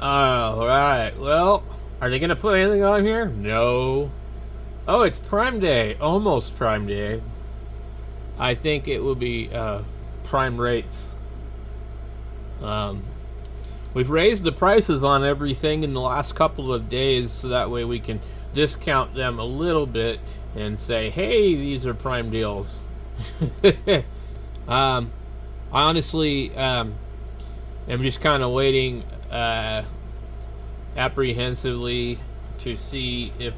All right. Well, are they gonna put anything on here? No. Oh, it's Prime Day. Almost Prime Day. I think it will be prime rates. Um, we've raised the prices on everything in the last couple of days, so that way we can discount them a little bit and say, "Hey, these are prime deals." I honestly am just kind of waiting apprehensively to see if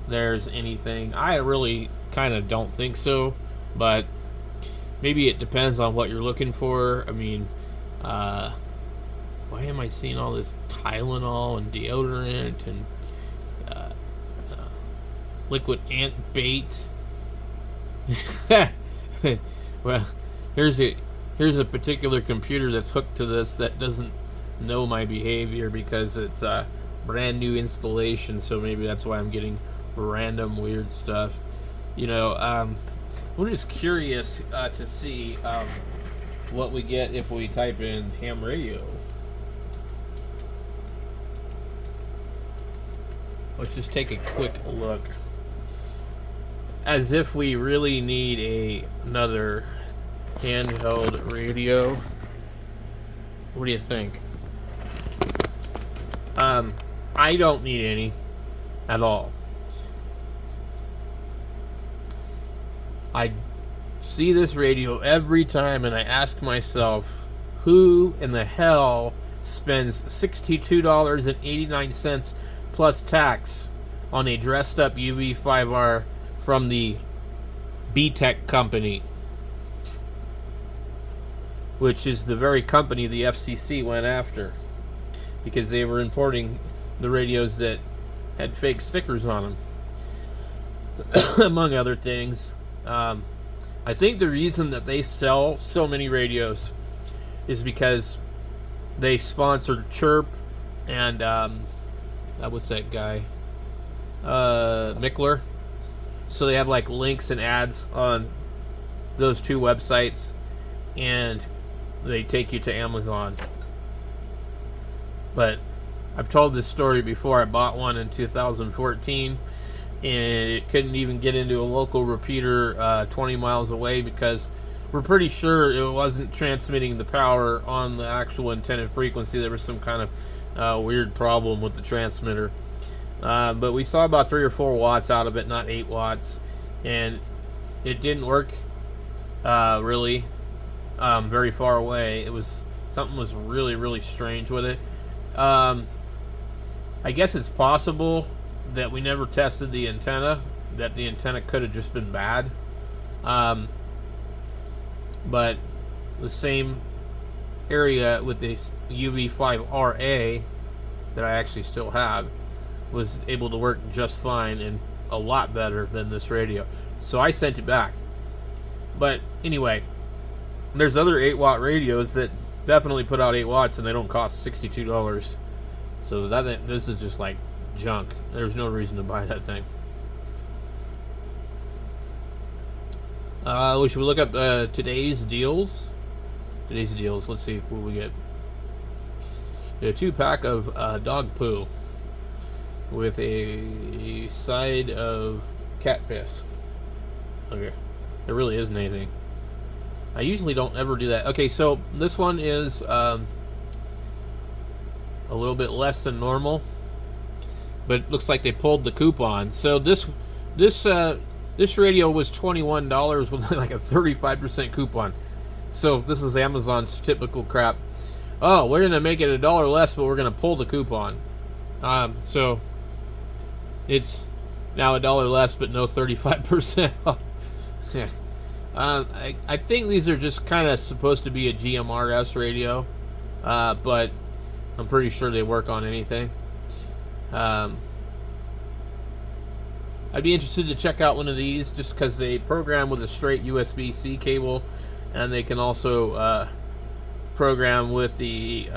there's anything. I really kind of don't think so, but maybe it depends on what you're looking for. I mean, why am I seeing all this Tylenol and deodorant and uh, liquid ant bait? Well, here's a particular computer that's hooked to this that doesn't know my behavior because it's a brand new installation. So maybe that's why I'm getting random weird stuff. I'm just curious to see what we get if we type in ham radio. Let's just take a quick look. As if we really need another handheld radio. What do you think? I don't need any at all. I see this radio every time and I ask myself, who in the hell spends $62.89 plus tax on a dressed up UV5R from the BTEC company, which is the very company the FCC went after because they were importing the radios that had fake stickers on them, among other things. I think the reason that they sell so many radios is because they sponsored Chirp and what's that guy? Mickler. So they have like links and ads on those two websites, and they take you to Amazon. But I've told this story before. I bought one in 2014, and it couldn't even get into a local repeater 20 miles away because we're pretty sure it wasn't transmitting the power on the actual intended frequency. There was some kind of weird problem with the transmitter. But we saw about 3 or 4 watts out of it, not 8 watts. And it didn't work really very far away. Something was really, really strange with it. I guess it's possible that we never tested the antenna, that the antenna could have just been bad. But the same area with the UV5RA that I actually still have was able to work just fine and a lot better than this radio. So I sent it back. But anyway, there's other 8-watt radios that definitely put out 8 watts and they don't cost $62. So this is just like junk. There's no reason to buy that thing. Should we look up today's deals? Today's deals. Let's see what we get. A 2-pack of dog poo with a side of cat piss. Okay, there really isn't anything. I usually don't ever do that. Okay, so this one is a little bit less than normal, but it looks like they pulled the coupon. So this radio was $21 with like a 35% coupon. So this is Amazon's typical crap. Oh, we're gonna make it $1 less, but we're gonna pull the coupon. So it's now $1 less, but no 35% off. I think these are just kind of supposed to be a GMRS radio, but I'm pretty sure they work on anything. I'd be interested to check out one of these just because they program with a straight USB-C cable, and they can also program with the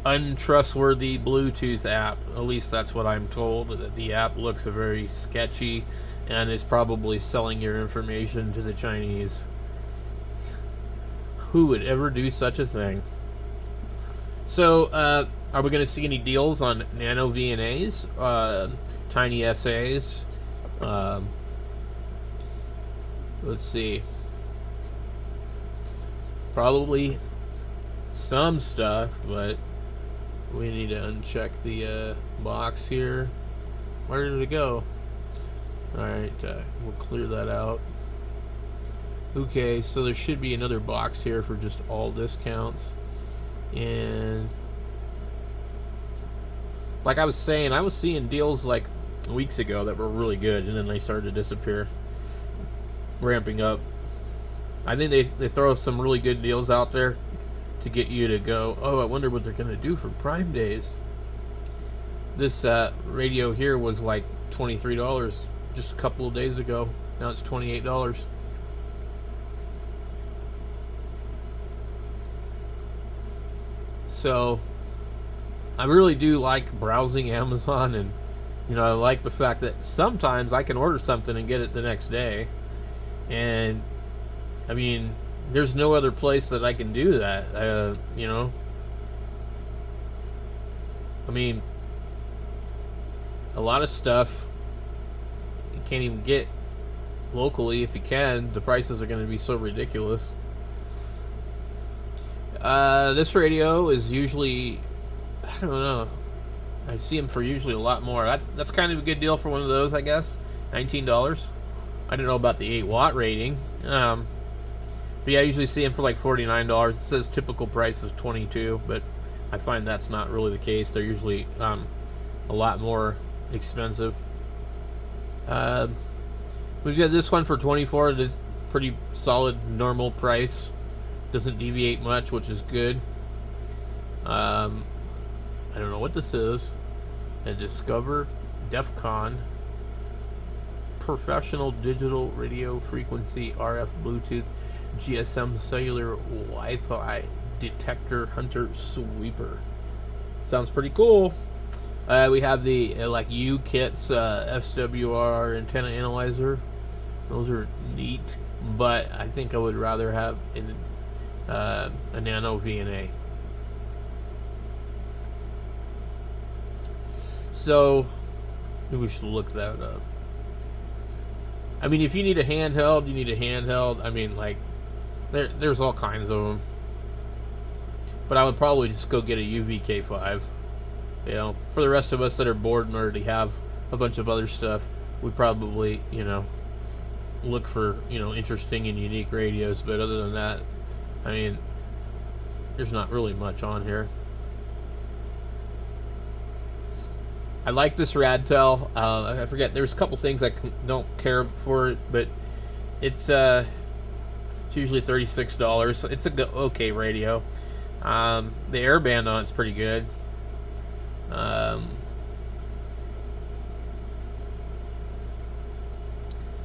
untrustworthy Bluetooth app. At least that's what I'm told. That the app looks very sketchy and is probably selling your information to the Chinese. Who would ever do such a thing? So Are we going to see any deals on nano VNAs, tiny SAs? Let's see. Probably some stuff, but we need to uncheck the box here. Where did it go? Alright, we'll clear that out. Okay, so there should be another box here for just all discounts. And like I was saying, I was seeing deals like weeks ago that were really good, and then they started to disappear, ramping up. I think they throw some really good deals out there to get you to go, oh, I wonder what they're going to do for Prime Days. This radio here was like $23 just a couple of days ago. Now it's $28. So I really do like browsing Amazon, and I like the fact that sometimes I can order something and get it the next day. And I mean, there's no other place that I can do that. I mean, a lot of stuff you can't even get locally. If you can, the prices are going to be so ridiculous. This radio is usually, I don't know, I see them for usually a lot more. That's kind of a good deal for one of those, I guess. $19. I don't know about the 8-watt rating. But yeah, I usually see them for like $49. It says typical price is $22, but I find that's not really the case. They're usually a lot more expensive. We've got this one for $24. It is pretty solid, normal price. Doesn't deviate much, which is good. I don't know what this is. A Discover DEFCON Professional Digital Radio Frequency RF Bluetooth GSM Cellular Wi-Fi Detector Hunter Sweeper. Sounds pretty cool. We have the UKIT's FWR antenna analyzer. Those are neat, but I think I would rather have a nano VNA. So maybe we should look that up. I mean, if you need a handheld, you need a handheld. I mean, like, there's all kinds of them. But I would probably just go get a UVK5. For the rest of us that are bored and already have a bunch of other stuff, we probably, look for, interesting and unique radios. But other than that, I mean, there's not really much on here. I like this Radtel. I forget, there's a couple things I don't care for it, but it's usually $36. It's a okay radio. The airband on it's pretty good.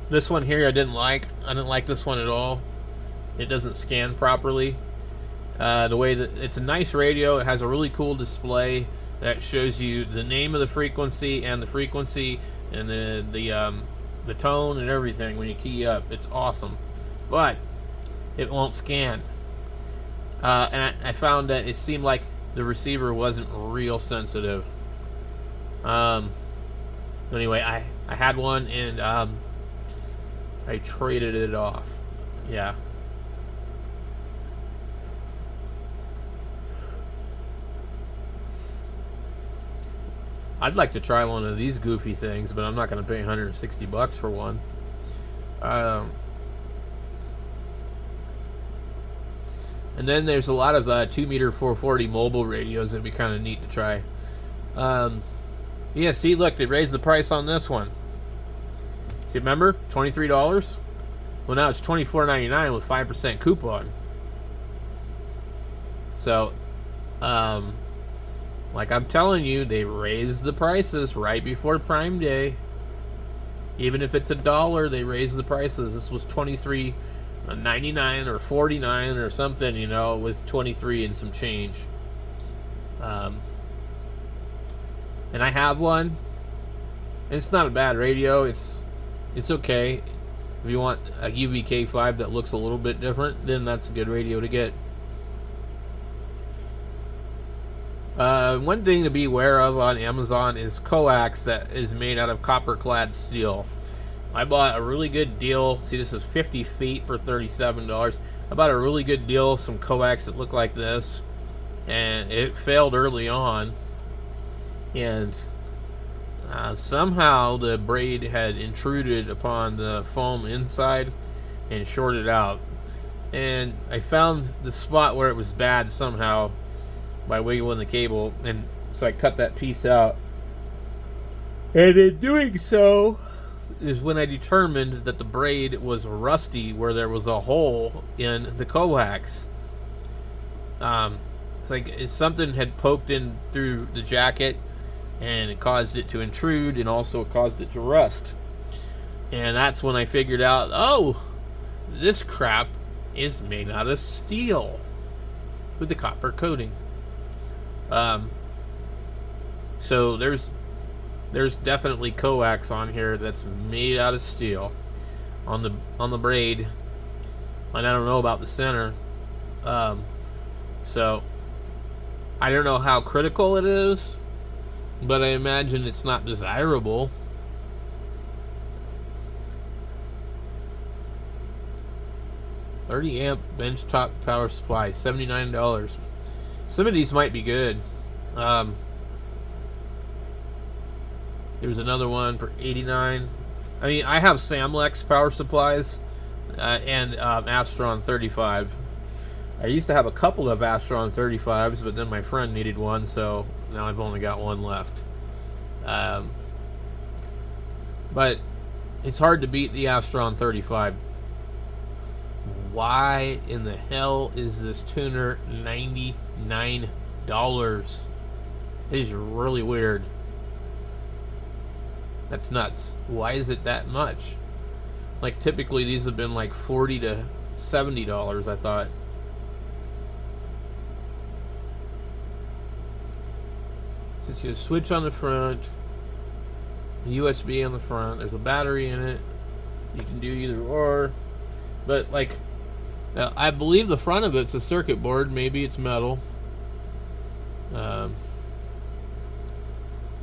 This one here I didn't like. I didn't like this one at all. It doesn't scan properly. The way that it's a nice radio, it has a really cool display that shows you the name of the frequency and the tone and everything when you key up. It's awesome, but it won't scan. And I found that it seemed like the receiver wasn't real sensitive. Anyway, I had one and I traded it off. Yeah. I'd like to try one of these goofy things, but I'm not going to pay $160 for one. And then there's a lot of 2-meter 440 mobile radios that'd be kind of neat to try. Yeah, see, look, they raised the price on this one. See, remember? $23? Well, now it's $24.99 with 5% coupon. So, like I'm telling you, they raised the prices right before Prime Day. Even if it's $1, they raised the prices. This was $23.99 or $49 or something. It was $23 and some change. And I have one. And it's not a bad radio. It's okay. If you want a UVK5 that looks a little bit different, then that's a good radio to get. One thing to be aware of on Amazon is coax that is made out of copper-clad steel. I bought a really good deal. See, this is 50 feet for $37. I bought a really good deal, some coax that looked like this, and it failed early on. And somehow the braid had intruded upon the foam inside and shorted out. And I found the spot where it was bad somehow by wiggling the cable, and so I cut that piece out. And in doing so is when I determined that the braid was rusty where there was a hole in the coax. It's like something had poked in through the jacket, and it caused it to intrude, and also caused it to rust. And that's when I figured out, oh, this crap is made out of steel with the copper coating. So there's definitely coax on here that's made out of steel on the braid, and I don't know about the center. So I don't know how critical it is, but I imagine it's not desirable. $30 amp benchtop power supply, $79. Some of these might be good. There's another one for $89. I mean, I have Samlex power supplies and Astron 35. I used to have a couple of Astron 35s, but then my friend needed one, so now I've only got one left. But it's hard to beat the Astron 35. Why in the hell is this tuner $99? It is really weird. That's nuts. Why is it that much? Like, typically these have been like $40 to $70, I thought. Just a switch on the front, USB on the front. There's a battery in it. You can do either or. But like, I believe the front of it's a circuit board. Maybe it's metal.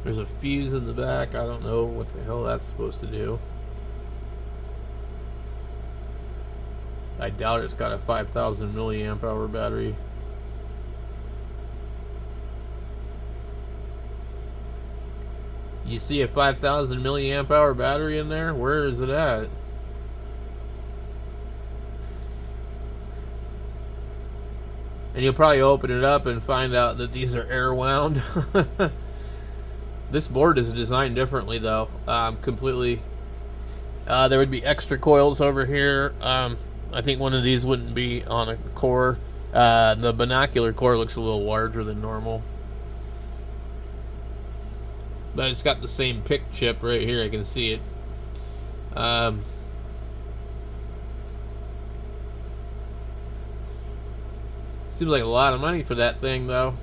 There's a fuse in the back. I don't know what the hell that's supposed to do. I doubt it's got a 5,000 milliamp hour battery. You see a 5,000 milliamp hour battery in there? Where is it at? And you'll probably open it up and find out that these are air wound. This board is designed differently though. Completely. There would be extra coils over here. I think one of these wouldn't be on a core. The binocular core looks a little larger than normal. But it's got the same PIC chip right here. I can see it. Seems like a lot of money for that thing, though.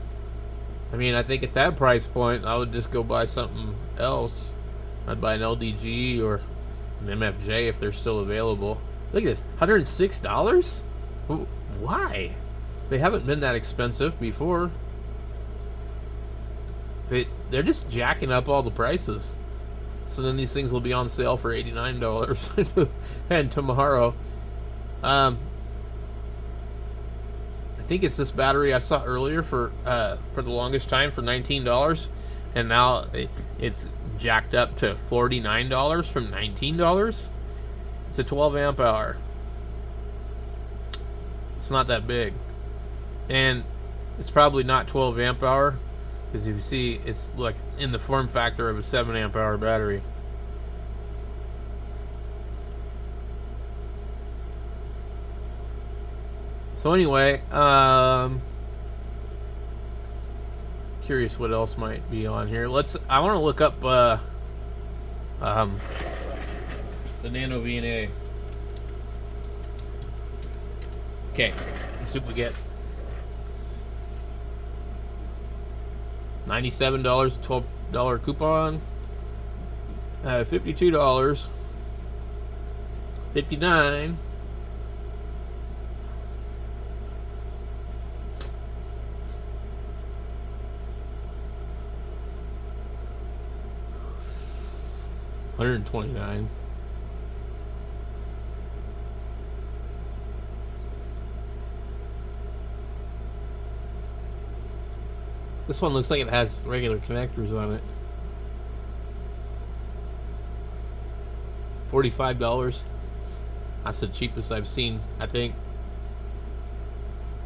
I mean, I think at that price point, I would just go buy something else. I'd buy an LDG or an MFJ if they're still available. Look at this, $106? Why? They haven't been that expensive before. They're just jacking up all the prices. So then these things will be on sale for $89 and tomorrow. I think it's this battery I saw earlier for the longest time for $19, and now it's jacked up to $49 from $19. It's a 12 amp hour. It's not that big, and it's probably not 12 amp hour because if you see, it's like in the form factor of a 7 amp hour battery. So anyway, curious what else might be on here. I want to look up the Nano VNA. Okay, let's see what we get. $97, $12 coupon. $52. $59. 129. This one looks like it has regular connectors on it. $45. That's the cheapest I've seen, I think.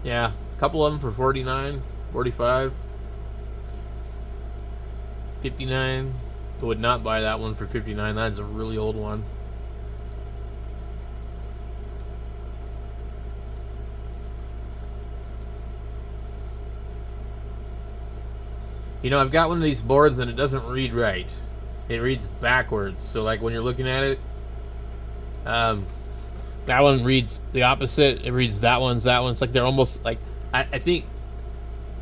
Yeah, a couple of them for $49, $45, $59. I would not buy that one for $59. That's a really old one. You know, I've got one of these boards and it doesn't read right. It reads backwards. So, like, when you're looking at it, that one reads the opposite. It reads that one's that one. It's like they're almost like, I think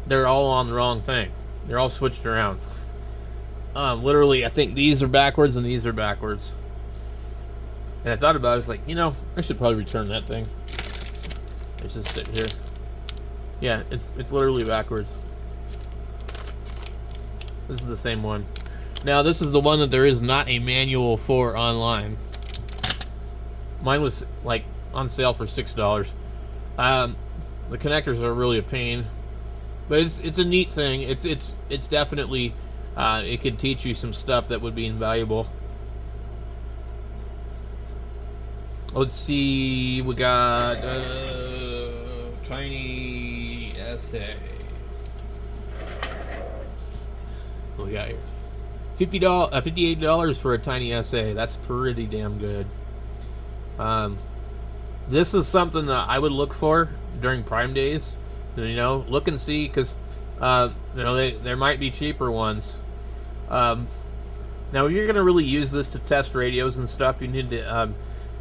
they're all on the wrong thing. They're all switched around. Literally, I think these are backwards and these are backwards. And I thought about it. I was like, you know, I should probably return that thing. It's just sitting here. Yeah, it's literally backwards. This is the same one. Now, this is the one that there is not a manual for online. Mine was, like, on sale for $6. The connectors are really a pain. But it's a neat thing. It's definitely, it could teach you some stuff that would be invaluable. Let's see, we got Tiny SA. What we got here? $58 for a Tiny SA. That's pretty damn good. This is something that I would look for during Prime Days. You know, look and see, because you know, there might be cheaper ones. Now, if you're gonna really use this to test radios and stuff, you need to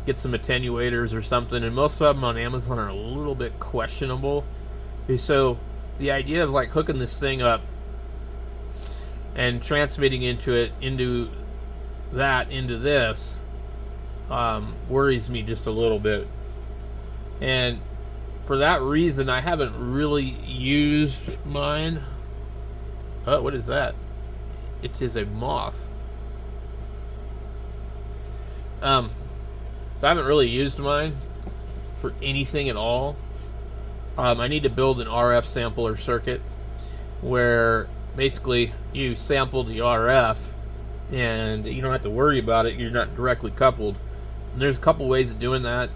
get some attenuators or something. And most of them on Amazon are a little bit questionable. So the idea of like hooking this thing up and transmitting into this worries me just a little bit. And for that reason, I haven't really used mine. Oh, what is that? It is a moth. So I haven't really used mine for anything at all. I need to build an RF sampler circuit where basically you sample the RF and you don't have to worry about it. You're not directly coupled. And there's a couple ways of doing that.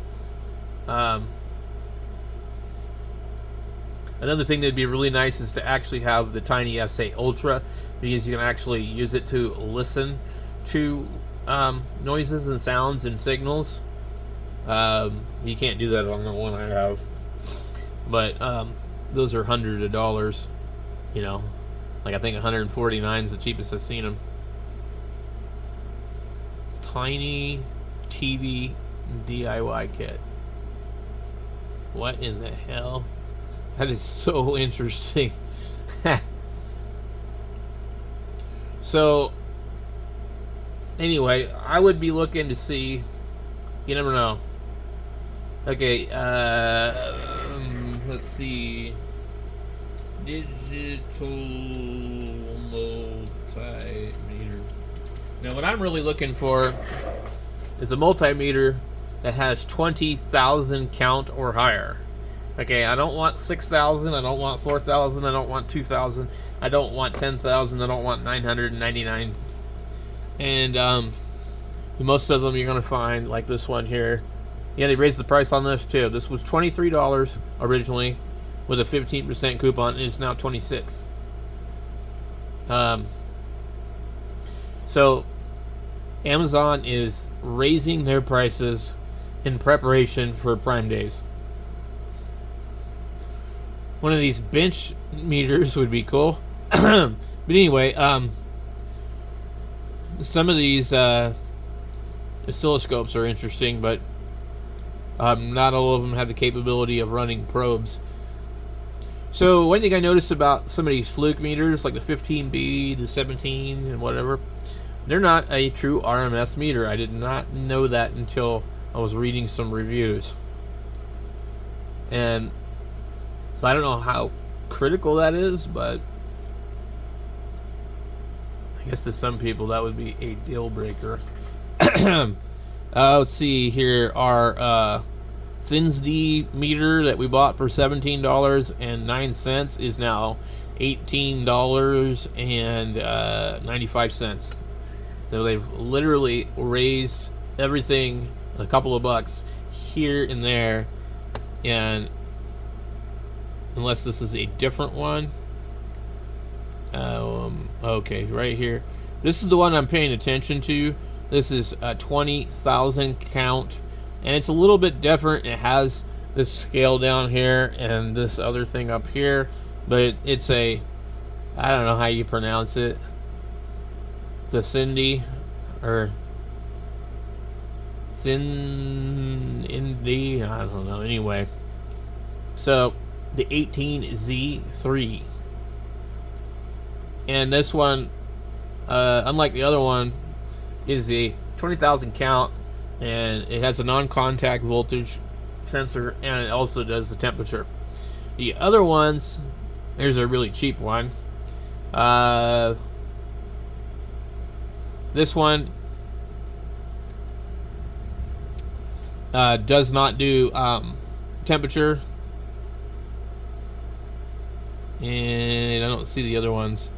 Another thing that'd be really nice is to actually have the Tiny SA Ultra, because you can actually use it to listen to noises and sounds and signals. You can't do that on the one I have, but those are hundreds of dollars. You know, like I think 149 is the cheapest I've seen them. Tiny TV DIY kit. What in the hell? That is so interesting. So, anyway, I would be looking to see. You never know. Okay, let's see. Digital multimeter. Now, what I'm really looking for is a multimeter that has 20,000 count or higher. Okay, I don't want 6,000, I don't want 4,000, I don't want 2,000, I don't want 10,000, I don't want 999. And most of them you're going to find, like this one here. Yeah, they raised the price on this too. This was $23 originally with a 15% coupon, and it's now $26. So Amazon is raising their prices in preparation for Prime Days. One of these bench meters would be cool. But anyway, some of these oscilloscopes are interesting, but not all of them have the capability of running probes. So one thing I noticed about some of these fluke meters, like the 15B, the 17, and whatever, they're not a true RMS meter. I did not know that until I was reading some reviews. And so I don't know how critical that is, but I guess to some people that would be a deal breaker. Let's see here. Our Thinsdy meter that we bought for $17.09 is now $18.95. So they've literally raised everything a couple of bucks here and there, and unless this is a different one. Okay, right here. This is the one I'm paying attention to. This is a 20,000 count, and it's a little bit different. It has this scale down here and this other thing up here, but it's a, I don't know how you pronounce it, the Cindy or Thin Indy, I don't know. Anyway, so the 18Z3, and this one, unlike the other one, is a 20,000 count, and it has a non-contact voltage sensor, and it also does the temperature. The other ones, there's a really cheap one. This one does not do temperature, and I don't see the other ones.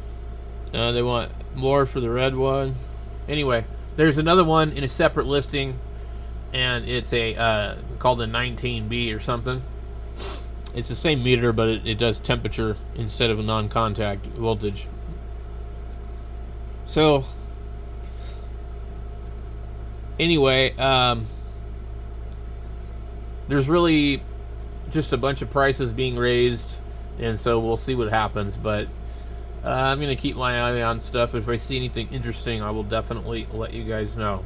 They want more for the red one. Anyway, there's another one in a separate listing, and it's a called a 19B or something. It's the same meter, but it does temperature instead of a non-contact voltage. So anyway, there's really just a bunch of prices being raised, and so we'll see what happens. But I'm going to keep my eye on stuff. If I see anything interesting, I will definitely let you guys know.